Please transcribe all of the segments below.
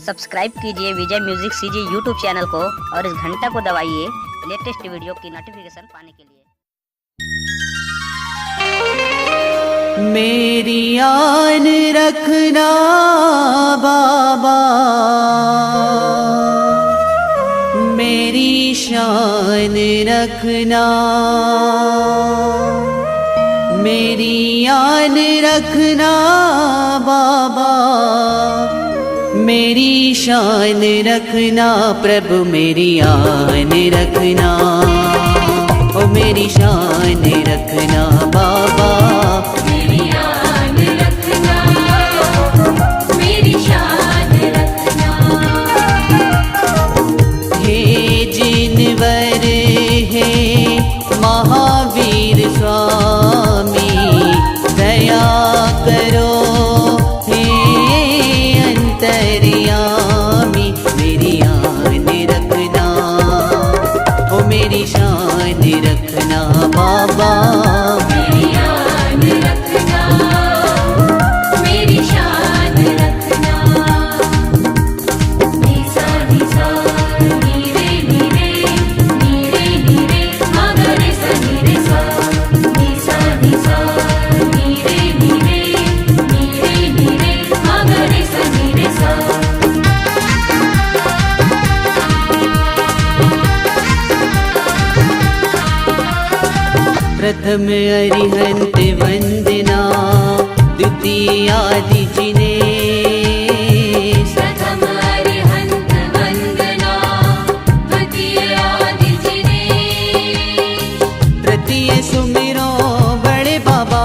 Subscribe कीजिए विजय music CG YouTube channel को और इस घंटा को दबाइए लेटेस्ट वीडियो की नोटिफिकेशन पाने के लिए। मेरी आन रखना बाबा, मेरी शान रखना, मेरी आन रखना बाबा, मेरी शान रखना प्रभु, मेरी आन रखना, ओ मेरी शान रखना बाबा, मेरी आन रखना, मेरी शान रखना। हे जिनवर हे महावीर स्वामी, दया करो हे अंतर्यामी, मेरी आन रखना, ओ मेरी शान रखना बाबा, मेरी आन रखना, मेरी शान रखना। निसा निसा नीरे नीरे नीरे नीरे मगरे सा नीरे सा, निसा निसा नीरे नीरे नीरे नीरे मगरे सा नीरे सा। प्रथम अरिहंत वंदना, द्वितीय आदि जिनेश, प्रथम अरिहंत वंदना, द्वितीय आदि जिनेश। तृतीय सुमिरो बड़े बाबा,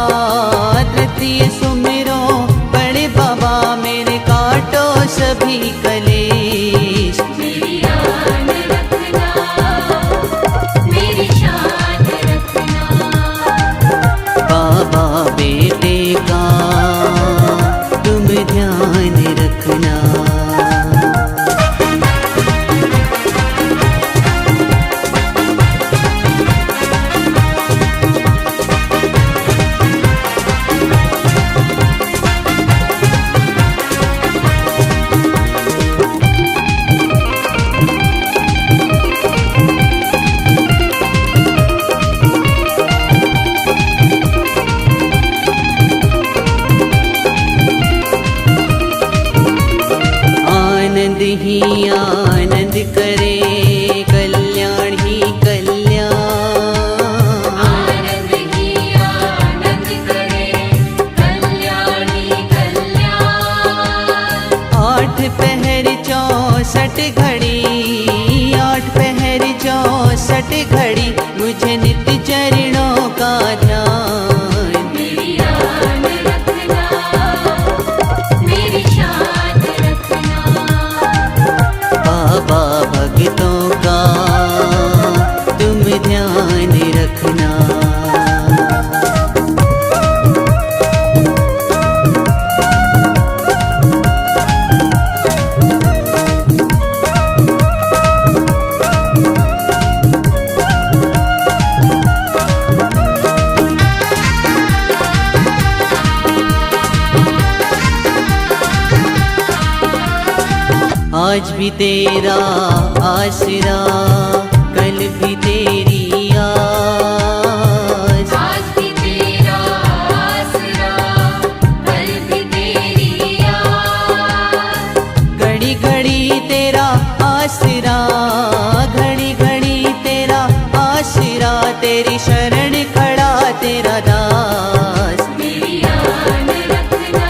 तृतीय सुमिरो बड़े बाबा, मेरे काटो सभी कलेश, मेरी आन रखना, मेरी शान रखना। बाबा बेटे का तुम ध्यान रखना। आनंद ही आनंद करे, कल्याण ही कल्याण, आनंद ही आनंद करे, कल्याण ही कल्याण। 8 पहर 64 घड़ी, 8 पहर 64 घड़ी, मुझे नित्य चरणों का ध्यान, मेरी आन रखना, मेरी शान रखना। बाबा भक्तों का तुम ध्यान रखना। आज भी तेरा आसरा, कल भी तेरी आस, आज भी तेरा आसरा, कल भी तेरी आस। घड़ी घड़ी तेरा आसरा, घड़ी घड़ी तेरा आसरा, तेरी शरण खड़ा तेरा दास, मेरी आन रखना,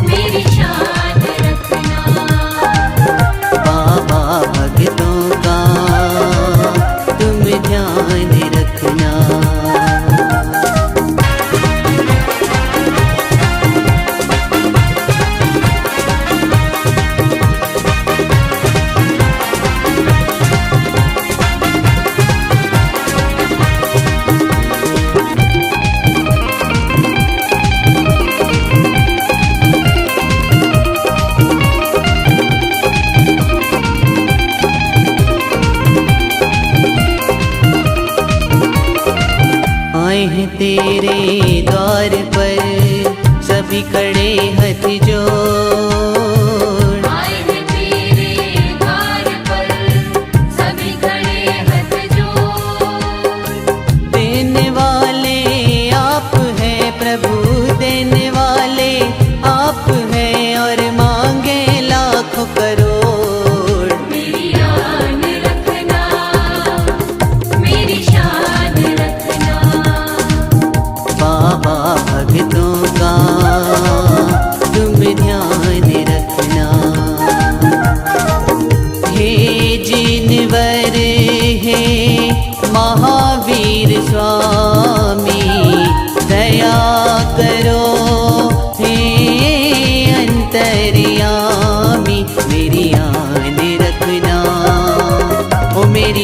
मेरी शान रखना। बाबा भक्तों का तुम ध्यान रखना। आए हैं तेरे द्वार पर, सभी खड़े हाथ जोड़,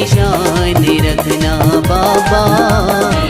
शान रखना बाबा।